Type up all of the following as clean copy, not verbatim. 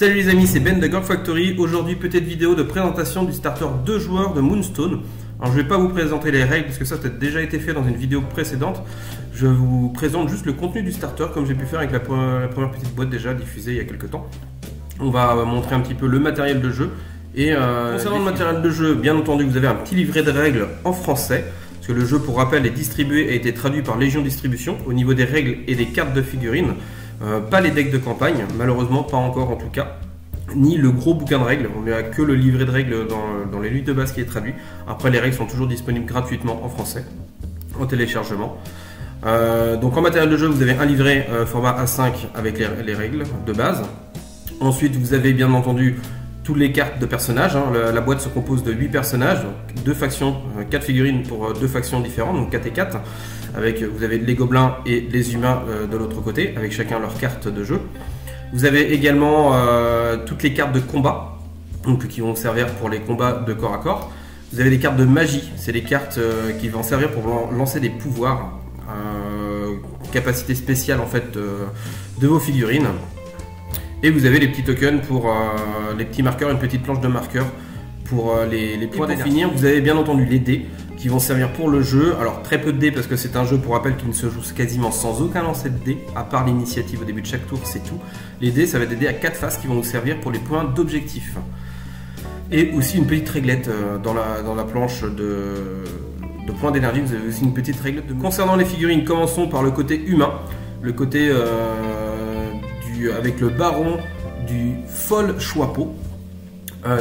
Salut les amis, c'est Ben de Gorg Factory. Aujourd'hui, petite vidéo de présentation du starter 2 joueurs de Moonstone. Alors je ne vais pas vous présenter les règles parce que ça a déjà été fait dans une vidéo précédente. Je vous présente juste le contenu du starter comme j'ai pu faire avec la première petite boîte déjà diffusée il y a quelques temps. On va montrer un petit peu le matériel de jeu. Et concernant le matériel de jeu, bien entendu vous avez un petit livret de règles en français. Parce que le jeu, pour rappel, est distribué et a été traduit par Légion Distribution au niveau des règles et des cartes de figurines. Pas les decks de campagne, malheureusement pas encore en tout cas, ni le gros bouquin de règles. On n'a que le livret de règles dans les luttes de base qui est traduit. Après les règles sont toujours disponibles gratuitement en français, en téléchargement. Donc en matériel de jeu vous avez un livret format A5 avec les règles de base. Ensuite vous avez bien entendu toutes les cartes de personnages. La boîte se compose de 8 personnages, 2 factions, 4 figurines pour 2 factions différentes, donc 4 et 4. Vous avez les gobelins et les humains de l'autre côté, avec chacun leur carte de jeu. Vous avez également toutes les cartes de combat, donc, qui vont servir pour les combats de corps à corps. Vous avez des cartes de magie, c'est les cartes qui vont servir pour lancer des pouvoirs, capacité spéciale en fait de vos figurines. Et vous avez les petits tokens pour les petits marqueurs, une petite planche de marqueurs pour les points d'énergie. Pour finir, vous avez bien entendu les dés qui vont servir pour le jeu. Alors très peu de dés parce que c'est un jeu, pour rappel, qui ne se joue quasiment sans aucun lancer de dés, à part l'initiative au début de chaque tour, c'est tout. Les dés, ça va être des dés à 4 faces qui vont vous servir pour les points d'objectif. Et aussi une petite réglette dans la planche de points d'énergie, vous avez aussi une petite réglette. Concernant les figurines, commençons par le côté humain. Le côté avec le baron du Fol Choixpeau.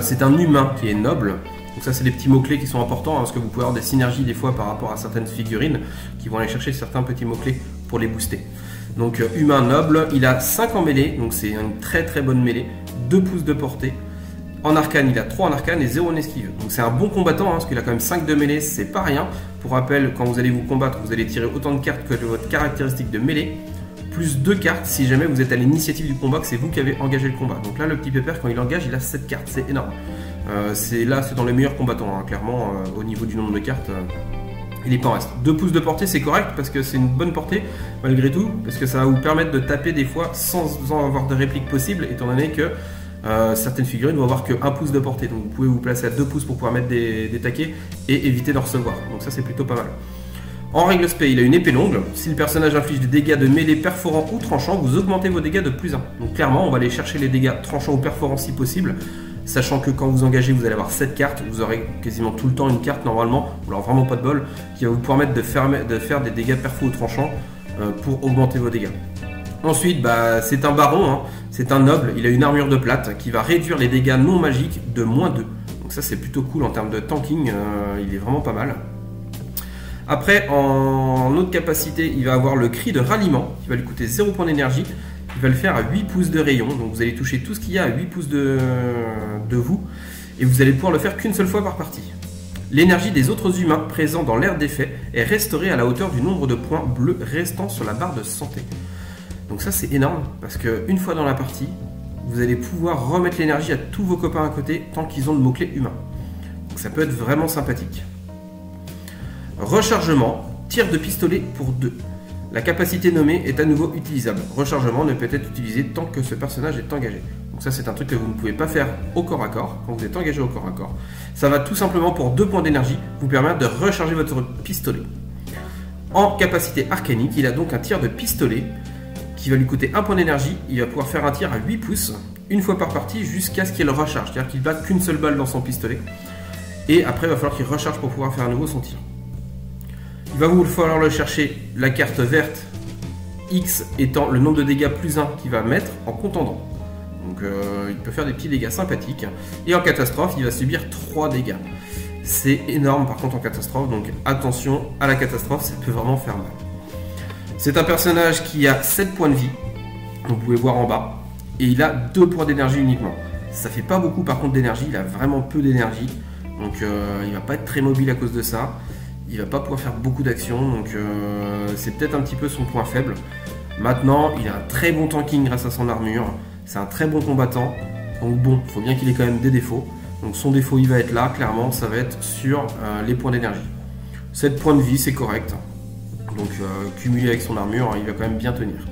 C'est un humain qui est noble. Donc ça c'est des petits mots-clés qui sont importants, parce que vous pouvez avoir des synergies des fois par rapport à certaines figurines qui vont aller chercher certains petits mots-clés pour les booster. Donc humain noble, il a 5 en mêlée, donc c'est une très très bonne mêlée, 2 pouces de portée. En arcane, il a 3 en arcane et 0 en esquive. Donc c'est un bon combattant, parce qu'il a quand même 5 de mêlée, c'est pas rien. Pour rappel, quand vous allez vous combattre, vous allez tirer autant de cartes que de votre caractéristique de mêlée, plus 2 cartes si jamais vous êtes à l'initiative du combat, que c'est vous qui avez engagé le combat. Donc là, le petit pépère, quand il engage, il a 7 cartes, c'est énorme. C'est dans les meilleurs combattants, hein, clairement, au niveau du nombre de cartes, il est pas en reste. 2 pouces de portée, c'est correct, parce que c'est une bonne portée, malgré tout, parce que ça va vous permettre de taper des fois sans avoir de réplique possible, étant donné que certaines figurines vont avoir que 1 pouce de portée. Donc vous pouvez vous placer à 2 pouces pour pouvoir mettre des taquets et éviter d'en recevoir. Donc ça, c'est plutôt pas mal. En règle spé, il a une épée longue. Si le personnage inflige des dégâts de mêlée perforants ou tranchants, vous augmentez vos dégâts de plus 1. Donc clairement, on va aller chercher les dégâts tranchants ou perforants si possible, sachant que quand vous engagez, vous allez avoir 7 cartes. Vous aurez quasiment tout le temps une carte normalement, ou alors vraiment pas de bol, qui va vous permettre de faire des dégâts perfos ou tranchants pour augmenter vos dégâts. Ensuite, c'est un baron, hein. C'est un noble, il a une armure de plate qui va réduire les dégâts non magiques de -2. Donc ça c'est plutôt cool en termes de tanking, il est vraiment pas mal. Après, en autre capacité, il va avoir le cri de ralliement, qui va lui coûter 0 points d'énergie. Il va le faire à 8 pouces de rayon, donc vous allez toucher tout ce qu'il y a à 8 pouces de vous, et vous allez pouvoir le faire qu'une seule fois par partie. L'énergie des autres humains présents dans l'aire d'effet est restaurée à la hauteur du nombre de points bleus restant sur la barre de santé. Donc ça c'est énorme, parce qu'une fois dans la partie, vous allez pouvoir remettre l'énergie à tous vos copains à côté, tant qu'ils ont le mot-clé humain. Donc ça peut être vraiment sympathique. Rechargement, tir de pistolet pour 2. La capacité nommée est à nouveau utilisable. Rechargement ne peut être utilisé tant que ce personnage est engagé. Donc ça c'est un truc que vous ne pouvez pas faire au corps à corps, quand vous êtes engagé au corps à corps. Ça va tout simplement pour 2 points d'énergie vous permettre de recharger votre pistolet. En capacité arcanique, il a donc un tir de pistolet qui va lui coûter 1 point d'énergie. Il va pouvoir faire un tir à 8 pouces, une fois par partie, jusqu'à ce qu'il recharge. C'est-à-dire qu'il ne bat qu'une seule balle dans son pistolet. Et après il va falloir qu'il recharge pour pouvoir faire à nouveau son tir. Il va vous falloir le chercher, la carte verte, X étant le nombre de dégâts plus 1 qu'il va mettre en contendant. Donc il peut faire des petits dégâts sympathiques. Et en catastrophe, il va subir 3 dégâts. C'est énorme par contre en catastrophe, donc attention à la catastrophe, ça peut vraiment faire mal. C'est un personnage qui a 7 points de vie, vous pouvez voir en bas, et il a 2 points d'énergie uniquement. Ça fait pas beaucoup par contre d'énergie, il a vraiment peu d'énergie, donc il va pas être très mobile à cause de ça. Il va pas pouvoir faire beaucoup d'actions, donc c'est peut-être un petit peu son point faible. Maintenant, il a un très bon tanking grâce à son armure. C'est un très bon combattant. Donc bon, il faut bien qu'il ait quand même des défauts. Donc son défaut, il va être là, clairement, ça va être sur les points d'énergie. 7 points de vie, c'est correct. Donc cumulé avec son armure, il va quand même bien tenir.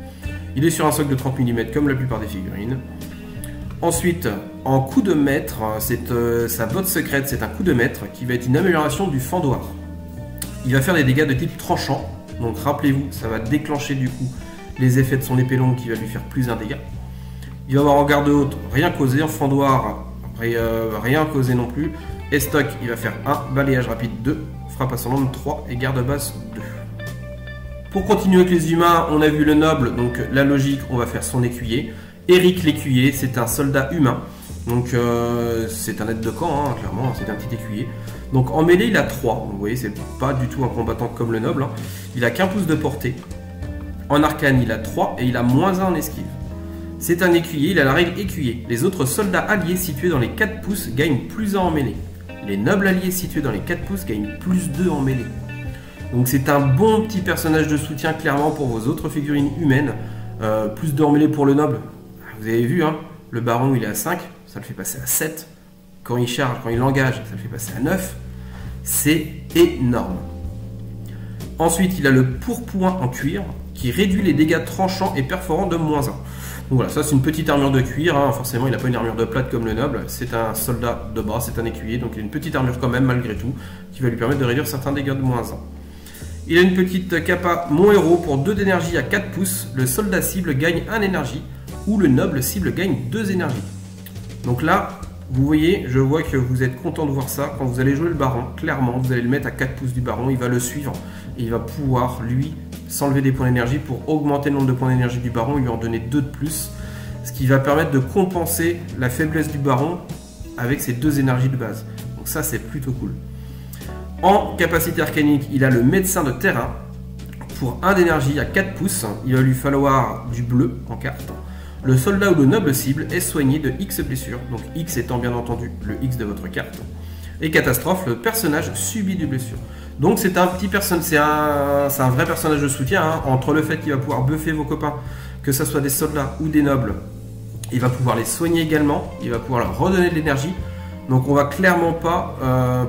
Il est sur un socle de 30 mm comme la plupart des figurines. Ensuite, en coup de maître, sa botte secrète, c'est un coup de maître qui va être une amélioration du fendoir. Il va faire des dégâts de type tranchant, donc rappelez-vous, ça va déclencher du coup les effets de son épée longue qui va lui faire plus un dégât. Il va avoir en garde haute rien causé, en fendoir rien causé non plus. Estoc, il va faire 1, balayage rapide 2, frappe ascendante 3 et garde basse 2. Pour continuer avec les humains, on a vu le noble, donc la logique, on va faire son écuyer. Eric l'écuyer, c'est un soldat humain, donc c'est un aide de camp, hein, clairement, c'est un petit écuyer. Donc en mêlée, il a 3, donc, vous voyez, c'est pas du tout un combattant comme le noble. Hein. Il a qu'1 pouce de portée. En arcane, il a 3 et il a -1 en esquive. C'est un écuyer, il a la règle écuyer. Les autres soldats alliés situés dans les 4 pouces gagnent +1 en mêlée. Les nobles alliés situés dans les 4 pouces gagnent +2 en mêlée. Donc c'est un bon petit personnage de soutien clairement pour vos autres figurines humaines. +2 en mêlée pour le noble. Vous avez vu, hein, le baron il est à 5, ça le fait passer à 7. Quand il charge, quand il engage, ça le fait passer à 9. C'est énorme. Ensuite, il a le pourpoint en cuir qui réduit les dégâts tranchants et perforants de -1. Donc voilà, ça c'est une petite armure de cuir, hein. Forcément il n'a pas une armure de plate comme le noble, c'est un soldat de bras, c'est un écuyer, donc il a une petite armure quand même malgré tout, qui va lui permettre de réduire certains dégâts de -1. Il a une petite capa mon héros pour 2 d'énergie à 4 pouces, le soldat cible gagne 1 énergie, ou le noble cible gagne 2 énergies. Donc là, vous voyez, je vois que vous êtes content de voir ça, quand vous allez jouer le baron, clairement vous allez le mettre à 4 pouces du baron, il va le suivre, et il va pouvoir lui s'enlever des points d'énergie pour augmenter le nombre de points d'énergie du baron et lui en donner 2 de plus, ce qui va permettre de compenser la faiblesse du baron avec ses 2 énergies de base. Donc ça c'est plutôt cool. En capacité arcanique, il a le médecin de terrain pour 1 d'énergie à 4 pouces, il va lui falloir du bleu en carte. Le soldat ou le noble cible est soigné de X blessures, donc X étant bien entendu le X de votre carte. Et catastrophe, le personnage subit des blessures. Donc c'est un petit personnage, c'est un vrai personnage de soutien, hein, entre le fait qu'il va pouvoir buffer vos copains, que ce soit des soldats ou des nobles, il va pouvoir les soigner également, il va pouvoir leur redonner de l'énergie. Donc on va clairement pas,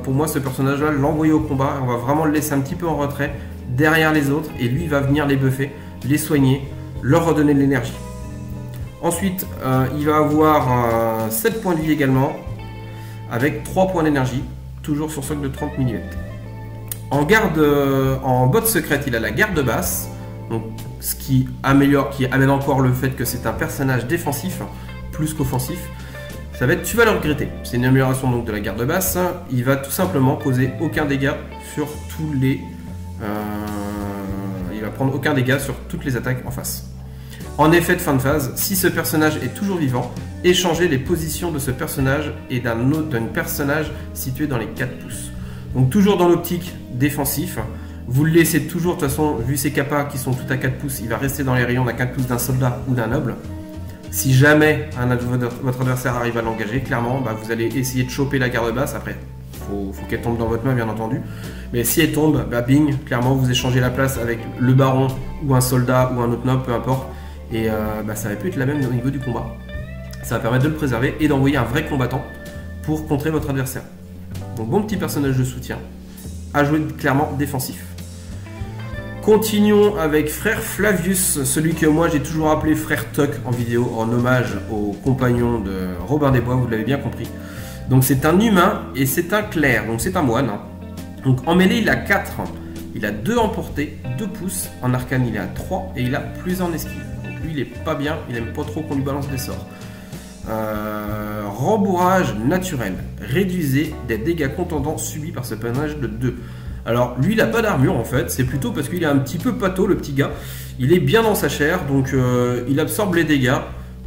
pour moi ce personnage-là, l'envoyer au combat, on va vraiment le laisser un petit peu en retrait, derrière les autres, et lui il va venir les buffer, les soigner, leur redonner de l'énergie. Ensuite, il va avoir 7 points de vie également, avec 3 points d'énergie, toujours sur socle de 30 mm. En botte secrète, il a la garde basse, donc, ce qui amène encore le fait que c'est un personnage défensif, plus qu'offensif. Ça va être tu vas le regretter. C'est une amélioration donc de la garde basse. Il va tout simplement causer aucun dégât sur tous les... il va prendre aucun dégât sur toutes les attaques en face. En effet de fin de phase, si ce personnage est toujours vivant, échangez les positions de ce personnage et d'un personnage situé dans les 4 pouces. Donc toujours dans l'optique défensif, vous le laissez toujours, de toute façon, vu ses capas qui sont tout à 4 pouces, il va rester dans les rayons d'un 4 pouces d'un soldat ou d'un noble. Si jamais votre adversaire arrive à l'engager, clairement, bah, vous allez essayer de choper la garde basse. Après, faut qu'elle tombe dans votre main, bien entendu. Mais si elle tombe, bah, bing, clairement, vous échangez la place avec le baron ou un soldat ou un autre noble, peu importe. Et bah, ça va plus être la même au niveau du combat. Ça va permettre de le préserver et d'envoyer un vrai combattant pour contrer votre adversaire. Donc bon petit personnage de soutien, à jouer clairement défensif. Continuons avec Frère Flavius, celui que moi j'ai toujours appelé Frère Tuck en vidéo, en hommage au compagnon de Robin des Bois, vous l'avez bien compris. Donc c'est un humain et c'est un clerc, donc c'est un moine. Donc en mêlée il a 4, il a 2 en portée, 2 pouces, en arcane il est à 3 et il a plus en esquive. Donc lui il est pas bien, il aime pas trop qu'on lui balance des sorts. Rembourrage naturel, réduisez des dégâts contendants subis par ce personnage de 2. Alors lui il a pas d'armure en fait, c'est plutôt parce qu'il est un petit peu pâteau le petit gars. Il est bien dans sa chair, donc il absorbe les dégâts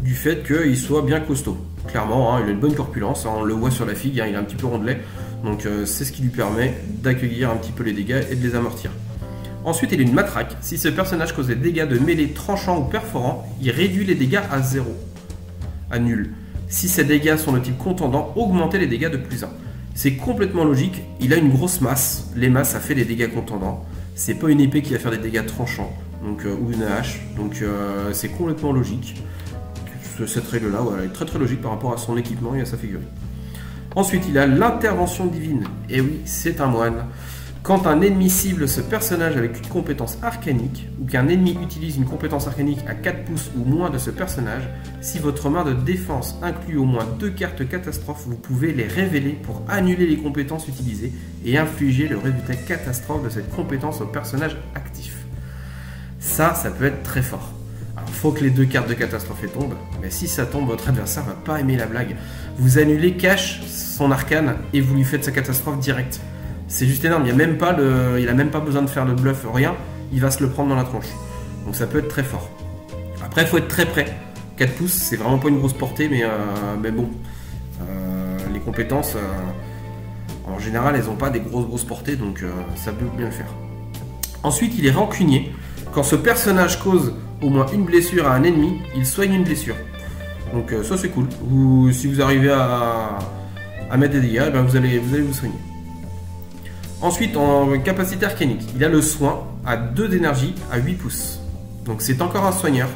du fait qu'il soit bien costaud. Clairement, hein, il a une bonne corpulence, hein, on le voit sur la figue, hein, il est un petit peu rondelet. Donc c'est ce qui lui permet d'accueillir un petit peu les dégâts et de les amortir. Ensuite il a une matraque, si ce personnage cause des dégâts de mêlée tranchants ou perforants, il réduit les dégâts à 0. À nul. Si ces dégâts sont de type contendant, augmentez les dégâts de +1. C'est complètement logique, il a une grosse masse, les masses ça fait des dégâts contendants, c'est pas une épée qui va faire des dégâts tranchants, donc, ou une hache, donc c'est complètement logique. Cette règle là, voilà, est très très logique par rapport à son équipement et à sa figurine. Ensuite il a l'intervention divine, et oui c'est un moine, Quand un ennemi cible ce personnage avec une compétence arcanique, ou qu'un ennemi utilise une compétence arcanique à 4 pouces ou moins de ce personnage, si votre main de défense inclut au moins 2 cartes catastrophes, vous pouvez les révéler pour annuler les compétences utilisées et infliger le résultat catastrophe de cette compétence au personnage actif. Ça peut être très fort. Alors, faut que les 2 cartes de catastrophe tombent, mais si ça tombe, votre adversaire va pas aimer la blague. Vous annulez cash son arcane et vous lui faites sa catastrophe directe. C'est juste énorme, il a même pas besoin de faire le bluff, rien, il va se le prendre dans la tronche. Donc ça peut être très fort. Après, il faut être très près. 4 pouces, c'est vraiment pas une grosse portée, mais bon. Les compétences, en général, elles n'ont pas des grosses portées, donc ça peut bien le faire. Ensuite, il est rancunier. Quand ce personnage cause au moins une blessure à un ennemi, il soigne une blessure. Donc ça c'est cool. Si vous arrivez à mettre des dégâts, ben vous allez vous soigner. Ensuite, en capacité arcanique, il a le soin à 2 d'énergie à 8 pouces. Donc c'est encore un soigneur.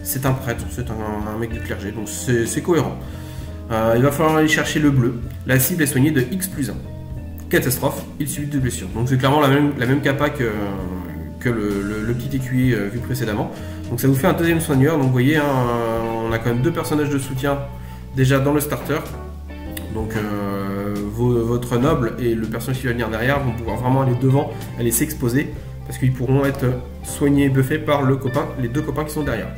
C'est un prêtre, c'est un mec du clergé, donc c'est cohérent. Il va falloir aller chercher le bleu. La cible est soignée de X+1. Catastrophe, il subit 2 blessures. Donc c'est clairement la même capa que le petit écuyer vu précédemment. Donc ça vous fait un deuxième soigneur. Donc vous voyez, hein, on a quand même 2 personnages de soutien déjà dans le starter. Donc votre noble et le personnage qui va venir derrière vont pouvoir vraiment aller devant, aller s'exposer, parce qu'ils pourront être soignés et buffés par les 2 copains qui sont derrière.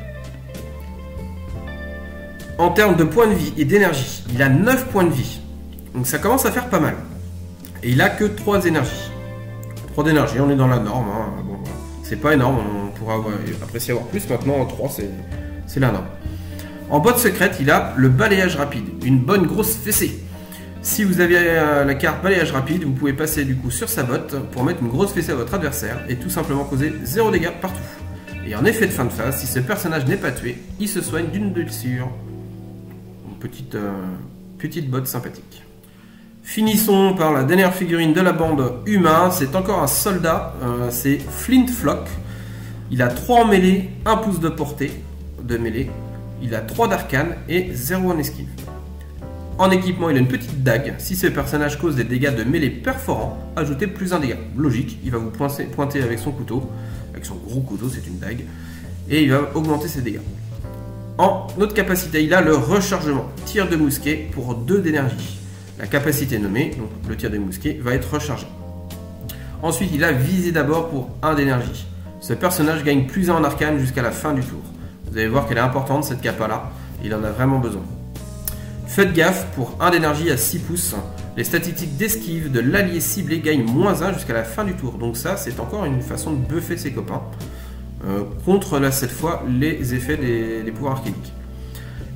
En termes de points de vie et d'énergie, il a 9 points de vie. Donc ça commence à faire pas mal. Et il a que 3 énergies. 3 d'énergie, on est dans la norme. Hein. Bon, c'est pas énorme, on pourra apprécier avoir plus. Maintenant, 3, c'est la norme. En botte secrète, il a le balayage rapide, une bonne grosse fessée. Si vous avez la carte balayage rapide, vous pouvez passer du coup sur sa botte pour mettre une grosse fessée à votre adversaire et tout simplement causer 0 dégâts partout. Et en effet de fin de phase, si ce personnage n'est pas tué, il se soigne d'une blessure. Une petite botte sympathique. Finissons par la dernière figurine de la bande humain. C'est encore un soldat, c'est Flintflock. Il a 3 en mêlée, 1 pouce de portée de mêlée. Il a 3 d'arcane et 0 en esquive. En équipement, il a une petite dague. Si ce personnage cause des dégâts de mêlée perforants, ajoutez plus 1 dégât. Logique, il va vous pointer avec son couteau. Avec son gros couteau, c'est une dague. Et il va augmenter ses dégâts. En autre capacité, il a le rechargement. Tir de mousquet pour 2 d'énergie. La capacité nommée, donc le tir de mousquet, va être rechargé. Ensuite, il a visé d'abord pour 1 d'énergie. Ce personnage gagne plus 1 en arcane jusqu'à la fin du tour. Vous allez voir qu'elle est importante cette capa là, il en a vraiment besoin. Faites gaffe, pour 1 d'énergie à 6 pouces, les statistiques d'esquive de l'allié ciblé gagnent moins 1 jusqu'à la fin du tour. Donc ça, c'est encore une façon de buffer ses copains, contre là cette fois les effets des pouvoirs arcaniques.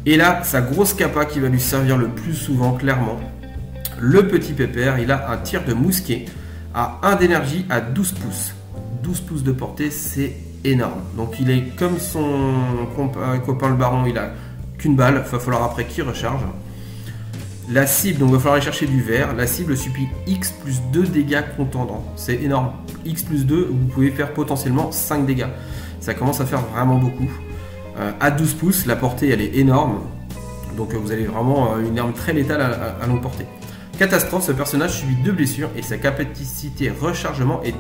Et là, sa grosse capa qui va lui servir le plus souvent, clairement, le petit pépère, il a un tir de mousquet à 1 d'énergie à 12 pouces. 12 pouces de portée, c'est énorme. Donc il est comme son copain le baron, il a qu'une balle, il va falloir après qu'il recharge. La cible, donc il va falloir aller chercher du vert. La cible subit X plus 2 dégâts contendants. C'est énorme. X plus 2, vous pouvez faire potentiellement 5 dégâts. Ça commence à faire vraiment beaucoup. À 12 pouces, la portée elle est énorme. Donc vous avez vraiment une arme très létale à longue portée. Catastrophe, ce personnage subit 2 blessures et sa capacité rechargement est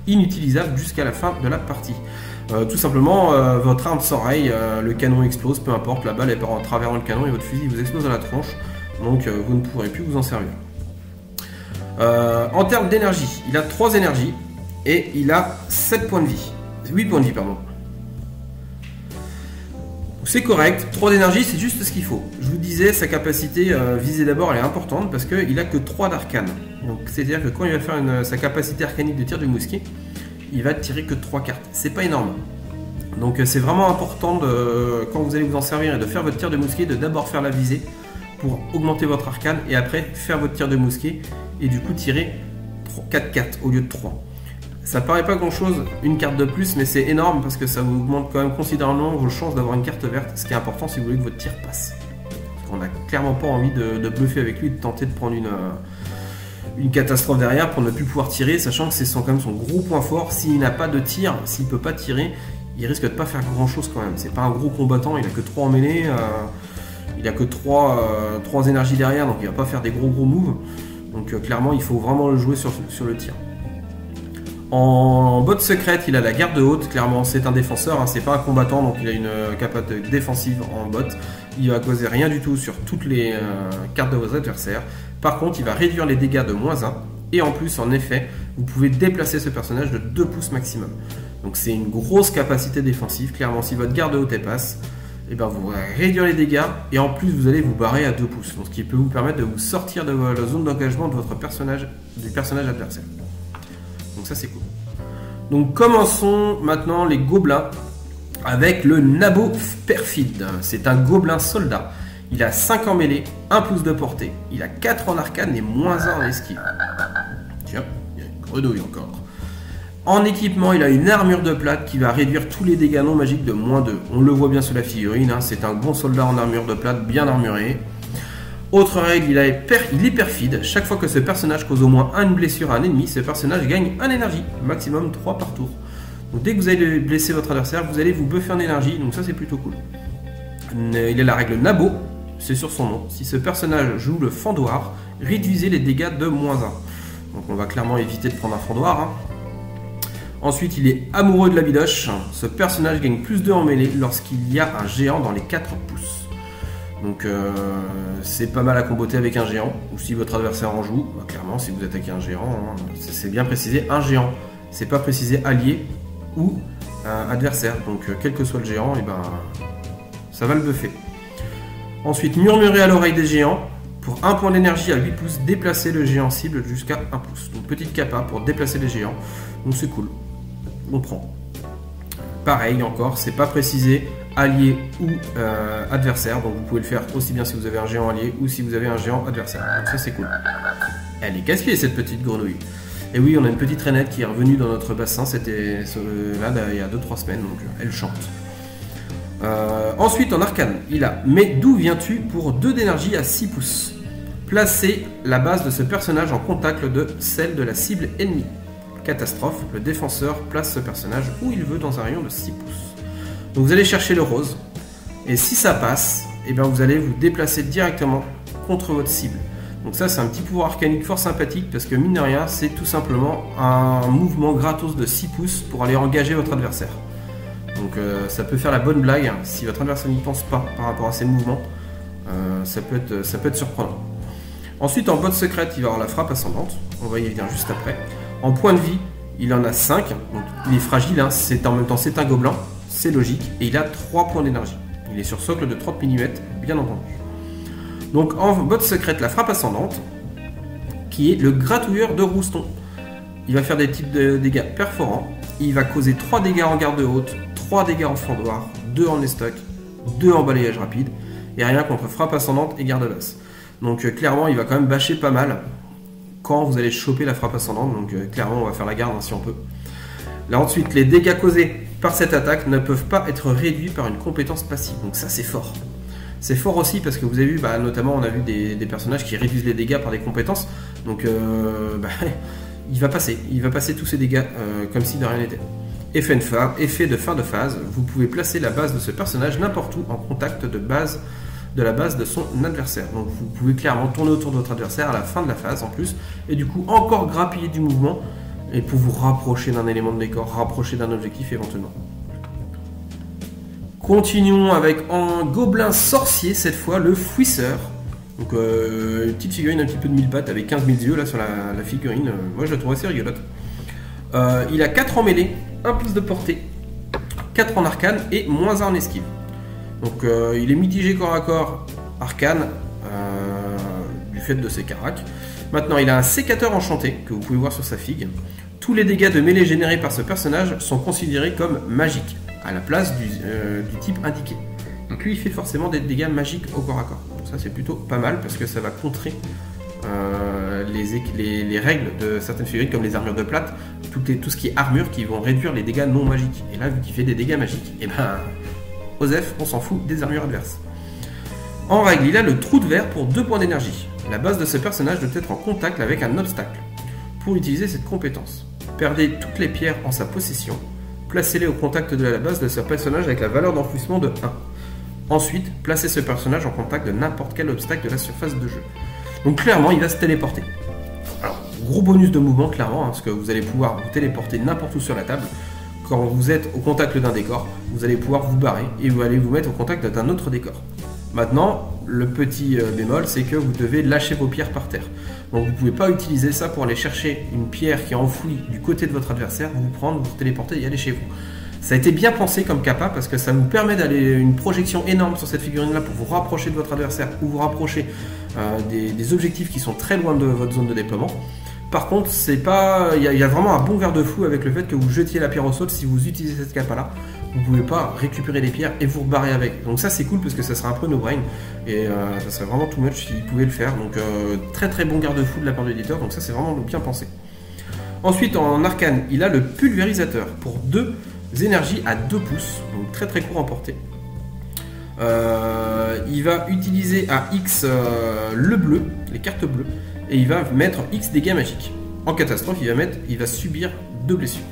inutilisable jusqu'à la fin de la partie. Tout simplement, votre arme s'enraye, le canon explose, peu importe, la balle elle part en travers le canon et votre fusil vous explose dans la tronche, donc vous ne pourrez plus vous en servir. En termes d'énergie, il a 3 énergies et il a 7 points de vie. 8 points de vie, pardon. C'est correct, 3 d'énergie c'est juste ce qu'il faut. Je vous disais, sa capacité visée d'abord elle est importante parce qu'il n'a que 3 d'arcane. Donc c'est-à-dire que quand il va faire sa capacité arcanique de tir de mousquet, il va tirer que 3 cartes. C'est pas énorme. Donc c'est vraiment important quand vous allez vous en servir et de faire votre tir de mousquet, de d'abord faire la visée pour augmenter votre arcane et après faire votre tir de mousquet et du coup tirer 4 cartes au lieu de 3. Ça paraît pas grand chose, une carte de plus, mais c'est énorme parce que ça vous augmente quand même considérablement vos chances d'avoir une carte verte, ce qui est important si vous voulez que votre tir passe. Parce qu'on n'a clairement pas envie de bluffer avec lui, de tenter de prendre une catastrophe derrière pour ne plus pouvoir tirer, sachant que c'est quand même son gros point fort. S'il n'a pas de tir, s'il peut pas tirer, il risque de pas faire grand chose quand même. C'est pas un gros combattant, il a que 3 en mêlée, il a que 3 énergies derrière, donc il va pas faire des gros moves. Donc clairement, il faut vraiment le jouer sur le tir. En botte secrète, il a la garde haute. Clairement, c'est un défenseur, hein, c'est pas un combattant, donc il a une capacité défensive en botte. Il va causer rien du tout sur toutes les cartes de vos adversaires. Par contre, il va réduire les dégâts de -1. Et en plus, en effet, vous pouvez déplacer ce personnage de 2 pouces maximum. Donc c'est une grosse capacité défensive. Clairement, si votre garde haute passe, et ben vous réduire les dégâts. Et en plus, vous allez vous barrer à 2 pouces. Donc ce qui peut vous permettre de vous sortir de la zone d'engagement de votre personnage, du personnage adversaire. Donc ça, c'est cool. Donc commençons maintenant les gobelins avec le Nabo Perfide. C'est un gobelin soldat. Il a 5 en mêlée, 1 pouce de portée. Il a 4 en arcane et -1 en esquive. Tiens, il y a une grenouille encore. En équipement, il a une armure de plate qui va réduire tous les dégâts non magiques de -2. On le voit bien sur la figurine, hein, c'est un bon soldat en armure de plate, bien armuré. Autre règle, il est perfide. Chaque fois que ce personnage cause au moins une blessure à un ennemi, ce personnage gagne 1 énergie, maximum 3 par tour. Donc dès que vous allez blesser votre adversaire, vous allez vous buffer en énergie, donc ça c'est plutôt cool. Il a la règle Nabo, c'est sur son nom. Si ce personnage joue le fendoir, réduisez les dégâts de -1. Donc on va clairement éviter de prendre un fendoir. Hein. Ensuite, il est amoureux de la bidoche. Ce personnage gagne +2 en mêlée lorsqu'il y a un géant dans les 4 pouces. Donc c'est pas mal à comboter avec un géant. Ou si votre adversaire en joue, bah, clairement si vous attaquez un géant, hein, c'est bien précisé un géant. C'est pas précisé allié ou adversaire. Donc quel que soit le géant, et ben, ça va le buffer. Ensuite, murmurer à l'oreille des géants. Pour 1 point d'énergie à 8 pouces, déplacer le géant cible jusqu'à 1 pouce. Donc petite capa pour déplacer les géants. Donc c'est cool. On prend. Pareil encore, c'est pas précisé allié ou adversaire. Donc vous pouvez le faire aussi bien si vous avez un géant allié ou si vous avez un géant adversaire. Donc ça c'est cool. Elle est casse-pied cette petite grenouille. Et oui, on a une petite rainette qui est revenue dans notre bassin. C'était là il y a 2-3 semaines. Donc elle chante. Ensuite en arcane, il a mais d'où viens-tu pour 2 d'énergie à 6 pouces. Placez la base de ce personnage en contact de celle de la cible ennemie. Catastrophe, le défenseur place ce personnage où il veut dans un rayon de 6 pouces. Donc vous allez chercher le rose, et si ça passe, et bien vous allez vous déplacer directement contre votre cible. Donc ça c'est un petit pouvoir arcanique fort sympathique, parce que mine de rien, c'est tout simplement un mouvement gratos de 6 pouces pour aller engager votre adversaire. Donc ça peut faire la bonne blague, si votre adversaire n'y pense pas par rapport à ces mouvements, ça peut être surprenant. Ensuite en botte secrète, il va avoir la frappe ascendante, on va y venir juste après. En point de vie, il en a 5, donc il est fragile, hein, en même temps c'est un gobelin, c'est logique, et il a 3 points d'énergie. Il est sur socle de 30 mm, bien entendu. Donc en botte secrète, la frappe ascendante, qui est le gratouilleur de rouston. Il va faire des types de dégâts perforants, il va causer 3 dégâts en garde haute, 3 dégâts en fendoir, 2 en estoc, 2 en balayage rapide, et rien contre frappe ascendante et garde basse. Donc clairement, il va quand même bâcher pas mal quand vous allez choper la frappe ascendante. Donc clairement, on va faire la garde hein, si on peut. Là ensuite, les dégâts causés par cette attaque ne peuvent pas être réduits par une compétence passive. Donc ça, c'est fort. C'est fort aussi parce que vous avez vu, bah, notamment, on a vu des personnages qui réduisent les dégâts par des compétences. Donc il va passer tous ces dégâts comme si de rien n'était. Effet de fin de phase, vous pouvez placer la base de ce personnage n'importe où en contact de la base de son adversaire. Donc vous pouvez clairement tourner autour de votre adversaire à la fin de la phase en plus, et du coup encore grappiller du mouvement, et pour vous rapprocher d'un élément de décor, rapprocher d'un objectif éventuellement. Continuons avec un gobelin sorcier, cette fois le fouisseur. Donc une petite figurine un petit peu de 1000 pattes avec 15 000 yeux là sur la figurine, moi je la trouve assez rigolote. Il a 4 en mêlée, 1 pouce de portée, 4 en arcane et -1 en esquive. Donc il est mitigé corps à corps arcane du fait de ses caracs. Maintenant il a un sécateur enchanté que vous pouvez voir sur sa figue. Tous les dégâts de mêlée générés par ce personnage sont considérés comme magiques à la place du type indiqué. Donc lui il fait forcément des dégâts magiques au corps à corps. Donc ça c'est plutôt pas mal parce que ça va contrer les règles de certaines figurines comme les armures de plate, tout ce qui est armure qui vont réduire les dégâts non magiques. Et là vu qu'il fait des dégâts magiques, et ben Osef, on s'en fout des armures adverses. En règle, il a le trou de verre pour 2 points d'énergie. La base de ce personnage doit être en contact avec un obstacle. Pour utiliser cette compétence, perdez toutes les pierres en sa possession, placez-les au contact de la base de ce personnage avec la valeur d'enfouissement de 1. Ensuite, placez ce personnage en contact de n'importe quel obstacle de la surface de jeu. Donc clairement, il va se téléporter. gros bonus de mouvement clairement, hein, parce que vous allez pouvoir vous téléporter n'importe où sur la table. Quand vous êtes au contact d'un décor, vous allez pouvoir vous barrer et vous allez vous mettre au contact d'un autre décor. Maintenant, le petit bémol, c'est que vous devez lâcher vos pierres par terre. Donc vous ne pouvez pas utiliser ça pour aller chercher une pierre qui est enfouie du côté de votre adversaire, vous prendre, vous téléporter et aller chez vous. Ça a été bien pensé comme capa parce que ça vous permet d'aller une projection énorme sur cette figurine là pour vous rapprocher de votre adversaire ou vous rapprocher des objectifs qui sont très loin de votre zone de déploiement. Par contre, il y a vraiment un bon garde-fou avec le fait que vous jetiez la pierre au sol. Si vous utilisez cette capa là, vous ne pouvez pas récupérer les pierres et vous rebarrer avec. Donc ça c'est cool parce que ça sera un peu no brain et ça serait vraiment too much s'il pouvait le faire. Donc très très bon garde-fou de la part de l'éditeur, donc ça c'est vraiment bien pensé. Ensuite en arcane, il a le pulvérisateur pour 2 énergies à 2 pouces, donc très très court en portée. Il va utiliser à X le bleu, les cartes bleues, et il va mettre X dégâts magiques. En catastrophe, il va subir 2 blessures.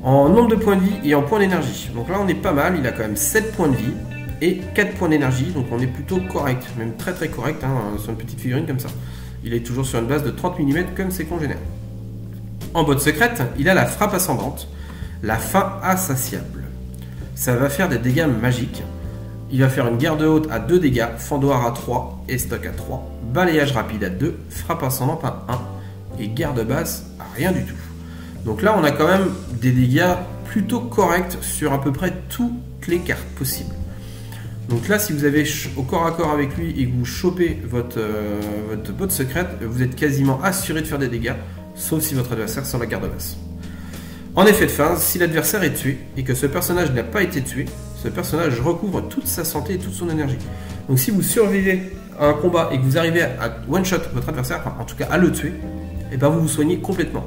En nombre de points de vie et en points d'énergie. Donc là, on est pas mal. Il a quand même 7 points de vie et 4 points d'énergie. Donc on est plutôt correct, même très très correct hein, sur une petite figurine comme ça. Il est toujours sur une base de 30 mm comme ses congénères. En botte secrète, il a la frappe ascendante, la faim insatiable. Ça va faire des dégâts magiques. Il va faire une garde haute à 2 dégâts, fendoir à 3 et stock à 3, balayage rapide à 2, frappe ascendante à 1 et garde basse à rien du tout. Donc là on a quand même des dégâts plutôt corrects sur à peu près toutes les cartes possibles. Donc là si vous avez au corps à corps avec lui et que vous chopez votre botte secrète, vous êtes quasiment assuré de faire des dégâts, sauf si votre adversaire sort la garde basse. En effet de phase, si l'adversaire est tué et que ce personnage n'a pas été tué, ce personnage recouvre toute sa santé et toute son énergie. Donc si vous survivez à un combat et que vous arrivez à one-shot votre adversaire, enfin, en tout cas à le tuer, et ben vous vous soignez complètement.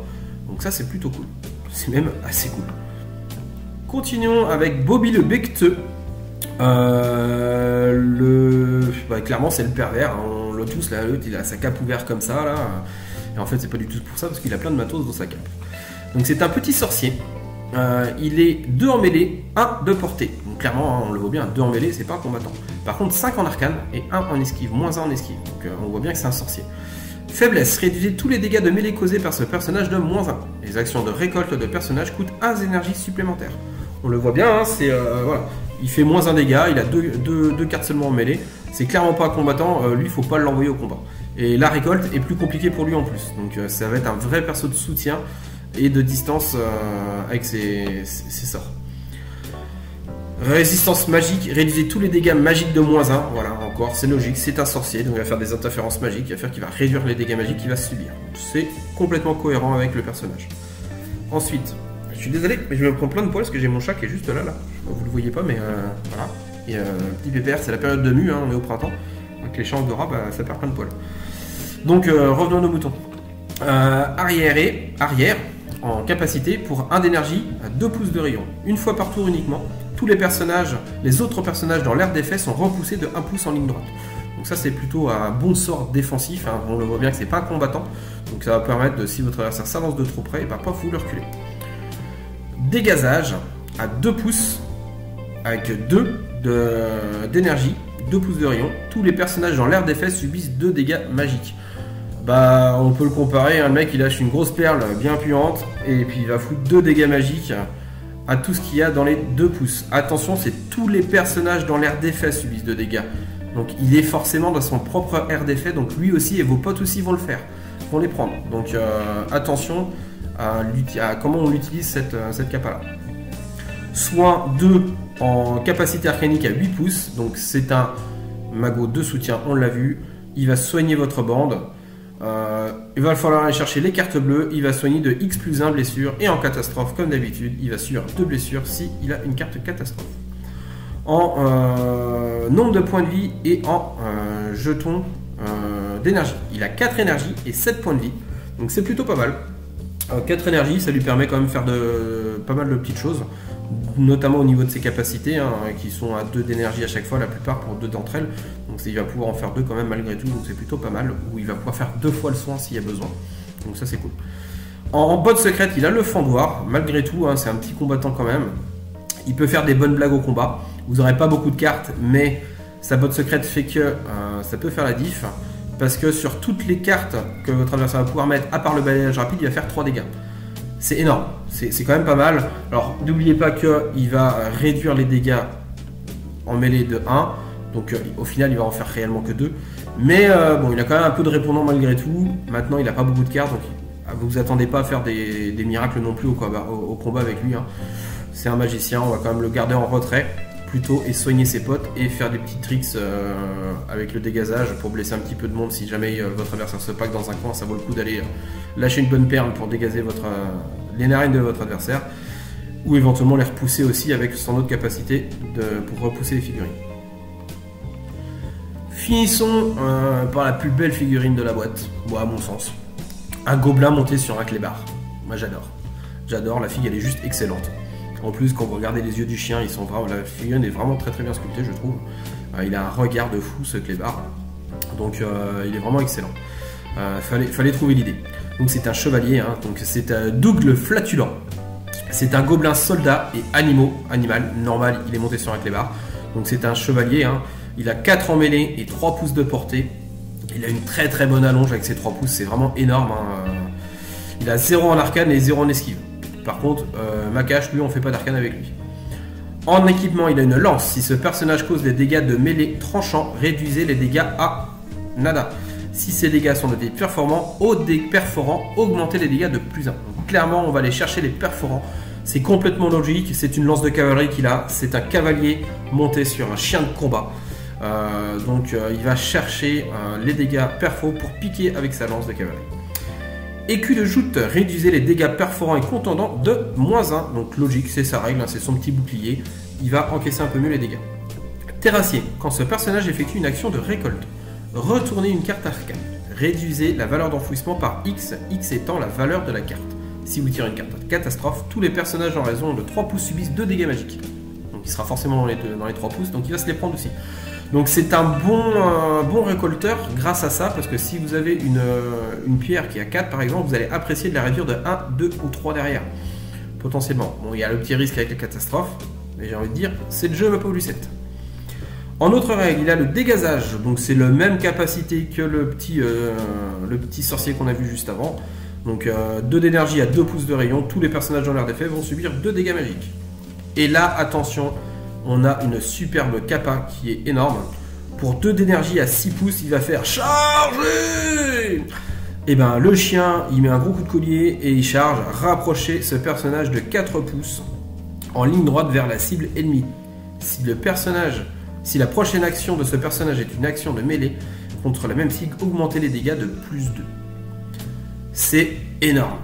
Donc ça c'est plutôt cool. C'est même assez cool. Continuons avec Bobby le Becteux. Clairement c'est le pervers. Hein. On le tous là, il a sa cape ouverte comme ça là. Et en fait c'est pas du tout pour ça parce qu'il a plein de matos dans sa cape. Donc c'est un petit sorcier. Il est 2 en mêlée, 1 de portée. Donc clairement, on le voit bien, 2 en mêlée, c'est pas un combattant. Par contre, 5 en arcane et 1 en esquive, moins 1 en esquive. Donc on voit bien que c'est un sorcier. Faiblesse, réduisez tous les dégâts de mêlée causés par ce personnage de moins 1. Les actions de récolte de personnage coûtent 1 énergie supplémentaire. On le voit bien, hein, voilà. Il fait moins 1 dégât, il a 2 cartes seulement en mêlée. C'est clairement pas un combattant, lui il faut pas l'envoyer au combat. Et la récolte est plus compliquée pour lui en plus. Donc ça va être un vrai perso de soutien et de distance avec ses sorts. Résistance magique, réduisez tous les dégâts magiques de moins 1. Voilà, encore, c'est logique, c'est un sorcier, donc il va faire des interférences magiques, il va faire qu'il va réduire les dégâts magiques qu'il va subir. C'est complètement cohérent avec le personnage. Ensuite, je suis désolé, mais je vais me prendre plein de poils parce que j'ai mon chat qui est juste là. Vous le voyez pas, mais voilà. Et petit pépère, c'est la période de mue, hein, on est au printemps. Avec les champs d'Ora, ça perd plein de poils. Donc revenons à nos moutons. Arrière, en capacité pour 1 d'énergie à 2 pouces de rayon. Une fois par tour uniquement, tous les autres personnages dans l'aire d'effet sont repoussés de 1 pouce en ligne droite. Donc ça c'est plutôt un bon sort défensif, hein. On le voit bien que c'est pas un combattant, donc ça va permettre si votre adversaire s'avance de trop près, et pas vous le reculer. Dégazage à 2 pouces avec 2 d'énergie, 2 pouces de rayon. Tous les personnages dans l'aire d'effet subissent 2 dégâts magiques. Bah, on peut le comparer, hein, le mec il lâche une grosse perle bien puante et puis il va foutre 2 dégâts magiques à tout ce qu'il y a dans les 2 pouces. Attention, c'est tous les personnages dans l'aire d'effet subissent 2 dégâts. Donc il est forcément dans son propre aire d'effet, donc lui aussi et vos potes aussi vont le faire, vont les prendre. Donc attention à comment on utilise cette capa là. Soin 2 en capacité arcanique à 8 pouces, donc c'est un magot de soutien, on l'a vu. Il va soigner votre bande. Il va falloir aller chercher les cartes bleues. Il va soigner de X plus 1 blessure. Et en catastrophe, comme d'habitude, il va subir 2 blessures si il a une carte catastrophe. En nombre de points de vie et en jetons d'énergie. Il a 4 énergies et 7 points de vie. Donc c'est plutôt pas mal. 4 énergies, ça lui permet quand même de faire pas mal de petites choses. Notamment au niveau de ses capacités, hein, qui sont à 2 d'énergie à chaque fois, la plupart pour 2 d'entre elles. Donc il va pouvoir en faire 2 quand même malgré tout, donc c'est plutôt pas mal. Ou il va pouvoir faire 2 fois le soin s'il y a besoin. Donc ça c'est cool. En botte secrète, il a le fendoir, malgré tout, hein, c'est un petit combattant quand même. Il peut faire des bonnes blagues au combat. Vous n'aurez pas beaucoup de cartes, mais sa botte secrète fait que ça peut faire la diff. parce que sur toutes les cartes que votre adversaire va pouvoir mettre, à part le balayage rapide, il va faire 3 dégâts. C'est énorme, c'est quand même pas mal. Alors n'oubliez pas qu'il va réduire les dégâts en mêlée de 1, donc au final il va en faire réellement que 2. Mais bon, il a quand même un peu de répondant malgré tout. Maintenant il n'a pas beaucoup de cartes, donc vous vous attendez pas à faire des miracles non plus au combat avec lui. Hein. C'est un magicien, on va quand même le garder en retrait plutôt et soigner ses potes et faire des petits tricks avec le dégazage pour blesser un petit peu de monde. Si jamais votre adversaire se pack dans un coin, ça vaut le coup d'aller lâcher une bonne perle pour dégazer les narines de votre adversaire, ou éventuellement les repousser aussi avec son autre capacité pour repousser les figurines. Finissons par la plus belle figurine de la boîte, bon, à mon sens. Un gobelin monté sur un clébard. Moi j'adore. J'adore, la fille elle est juste excellente. En plus, quand vous regardez les yeux du chien, la figurine est vraiment très bien sculptée, je trouve. Il a un regard de fou, ce clébard. Donc, il est vraiment excellent. Fallait trouver l'idée. Donc, c'est un chevalier. Hein, donc, c'est Doug le Flatulent. C'est un gobelin soldat et animal. Normal, il est monté sur un clébard. Donc, c'est un chevalier. Hein. Il a 4 en mêlée et 3 pouces de portée. Il a une très bonne allonge avec ses 3 pouces. C'est vraiment énorme. Hein. Il a 0 en arcane et 0 en esquive. Par contre, Makash, lui, on fait pas d'arcane avec lui. En équipement, il a une lance. Si ce personnage cause des dégâts de mêlée tranchants, réduisez les dégâts à nada. Si ces dégâts sont de type perforant, augmentez les dégâts de plus 1. Donc, clairement, on va aller chercher les perforants. C'est complètement logique. C'est une lance de cavalerie qu'il a. C'est un cavalier monté sur un chien de combat. Donc, il va chercher les dégâts perfo pour piquer avec sa lance de cavalerie. Écu de joute, réduisez les dégâts perforants et contondants de -1. Donc logique, c'est sa règle, hein, c'est son petit bouclier. Il va encaisser un peu mieux les dégâts. Terrassier, quand ce personnage effectue une action de récolte, retournez une carte arcane. Réduisez la valeur d'enfouissement par X, X étant la valeur de la carte. Si vous tirez une carte catastrophe, tous les personnages en raison de 3 pouces subissent 2 dégâts magiques. Donc il sera forcément dans les 3 pouces, donc il va se les prendre aussi. Donc c'est un bon récolteur grâce à ça, parce que si vous avez une pierre qui a 4 par exemple, vous allez apprécier de la réduire de 1, 2 ou 3 derrière, potentiellement. Bon, il y a le petit risque avec les catastrophes, mais j'ai envie de dire, c'est le jeu ma pauvre Lucette. En autre règle, il a le dégazage, donc c'est la même capacité que le petit sorcier qu'on a vu juste avant. Donc 2 d'énergie à 2 pouces de rayon, tous les personnages dans l'air d'effet vont subir 2 dégâts magiques. Et là, attention, on a une superbe capa qui est énorme. Pour 2 d'énergie à 6 pouces, il va faire charger. Et ben le chien, il met un gros coup de collier et il charge. Rapprocher ce personnage de 4 pouces en ligne droite vers la cible ennemie. Si la prochaine action de ce personnage est une action de mêlée contre la même cible, augmentez les dégâts de +2. C'est énorme.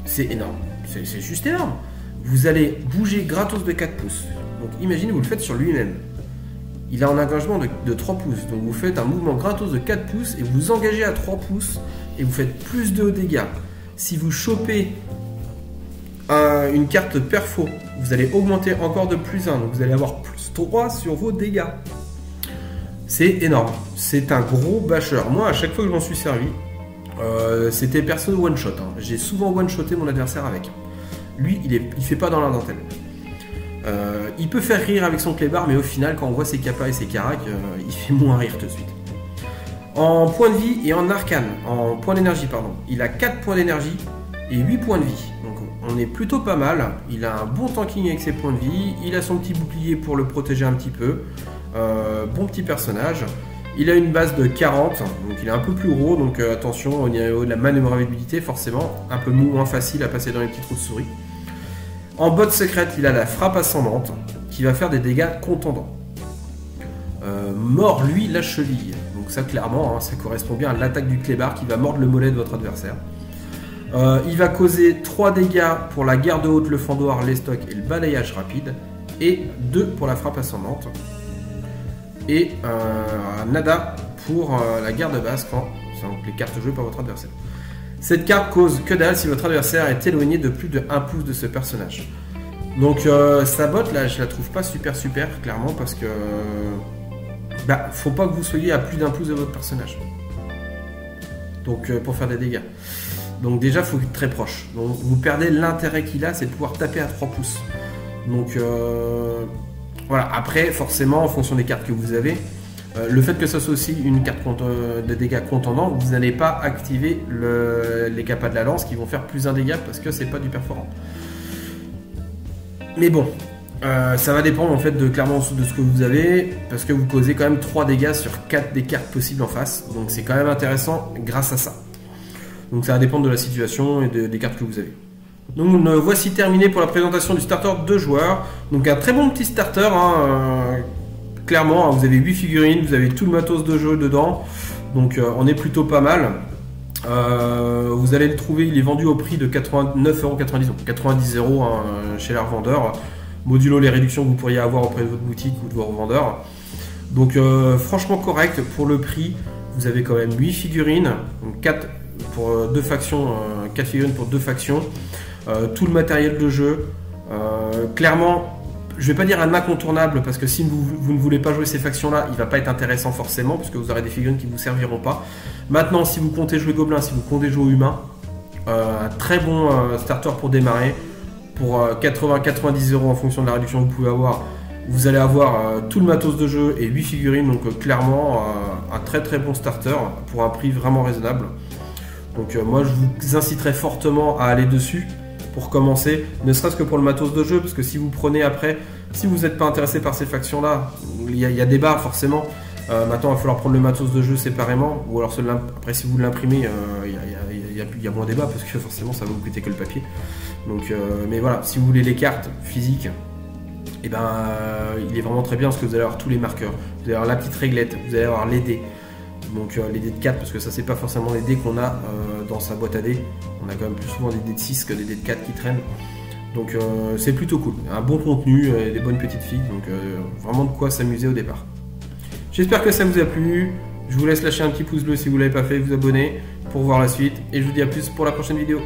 C'est énorme. C'est juste énorme. Vous allez bouger gratos de 4 pouces. Donc imaginez, vous le faites sur lui-même. Il a un engagement de 3 pouces. Donc vous faites un mouvement gratos de 4 pouces et vous engagez à 3 pouces et vous faites +2 dégâts. Si vous chopez une carte perfo, vous allez augmenter encore de +1. Donc vous allez avoir +3 sur vos dégâts. C'est énorme. C'est un gros basher. Moi, à chaque fois que je m'en suis servi, c'était perso one-shot. Hein. J'ai souvent one-shoté mon adversaire avec. Lui, il fait pas dans la dentelle. Il peut faire rire avec son clébard, mais au final, quand on voit ses capas et ses caracs, il fait moins rire tout de suite. En points de vie et en arcane, en points d'énergie, pardon, il a 4 points d'énergie et 8 points de vie. Donc on est plutôt pas mal. Il a un bon tanking avec ses points de vie. Il a son petit bouclier pour le protéger un petit peu. Bon petit personnage. Il a une base de 40, donc il est un peu plus gros, donc attention au niveau de la manœuvrabilité, forcément, un peu moins facile à passer dans les petits trous de souris. En botte secrète, il a la frappe ascendante, qui va faire des dégâts contondants. Mord, lui, la cheville. Donc ça, clairement, hein, ça correspond bien à l'attaque du clébard qui va mordre le mollet de votre adversaire. Il va causer 3 dégâts pour la garde haute, le fendoir, l'estoc et le balayage rapide, et 2 pour la frappe ascendante. Et nada pour la garde basse quand les cartes jouées par votre adversaire. Cette carte cause que dalle si votre adversaire est éloigné de plus de 1 pouce de ce personnage. Donc sa botte là, je la trouve pas super clairement, parce que faut pas que vous soyez à plus d'1 pouce de votre personnage. Donc pour faire des dégâts. Donc déjà faut être très proche. Donc vous perdez l'intérêt qu'il a, c'est de pouvoir taper à 3 pouces. Donc voilà, après forcément en fonction des cartes que vous avez, Le fait que ça soit aussi une carte de dégâts contendant, vous n'allez pas activer les capas de la lance qui vont faire plus un dégât parce que c'est pas du perforant. Mais bon, ça va dépendre en fait clairement de ce que vous avez, parce que vous causez quand même 3 dégâts sur 4 des cartes possibles en face, donc c'est quand même intéressant grâce à ça. Donc ça va dépendre de la situation et des cartes que vous avez. Donc voici terminé pour la présentation du starter 2 joueurs. Donc un très bon petit starter, hein, clairement, hein, vous avez 8 figurines, vous avez tout le matos de jeu dedans, donc on est plutôt pas mal. Vous allez le trouver, il est vendu au prix de 89,90€, donc 90 € hein, chez les revendeurs, modulo les réductions que vous pourriez avoir auprès de votre boutique ou de vos revendeurs. Donc franchement correct pour le prix. Vous avez quand même 8 figurines, donc 4 pour 2 factions, 4 figurines pour 2 factions, tout le matériel de jeu. Clairement, je vais pas dire un incontournable parce que si vous ne voulez pas jouer ces factions là, il va pas être intéressant forcément parce que vous aurez des figurines qui ne vous serviront pas. Maintenant, si vous comptez jouer gobelin, si vous comptez jouer humain, un très bon starter pour démarrer pour 80-90 € en fonction de la réduction que vous pouvez avoir. Vous allez avoir tout le matos de jeu et 8 figurines, donc clairement un très bon starter pour un prix vraiment raisonnable. Donc moi je vous inciterai fortement à aller dessus pour commencer, ne serait-ce que pour le matos de jeu, parce que si vous prenez après, si vous n'êtes pas intéressé par ces factions là, il y a débat forcément. Maintenant il va falloir prendre le matos de jeu séparément, ou alors après si vous l'imprimez, il y a moins débat parce que forcément ça va vous coûter que le papier. Donc, mais voilà, si vous voulez les cartes physiques, et ben, il est vraiment très bien parce que vous allez avoir tous les marqueurs, vous allez avoir la petite réglette, vous allez avoir les dés. Donc les dés de 4, parce que ça c'est pas forcément les dés qu'on a dans sa boîte à dés. On a quand même plus souvent des dés de 6 que des dés de 4 qui traînent. Donc c'est plutôt cool, un bon contenu, des bonnes petites filles, donc vraiment de quoi s'amuser au départ. J'espère que ça vous a plu, je vous laisse lâcher un petit pouce bleu si vous ne l'avez pas fait, vous abonner pour voir la suite, et je vous dis à plus pour la prochaine vidéo.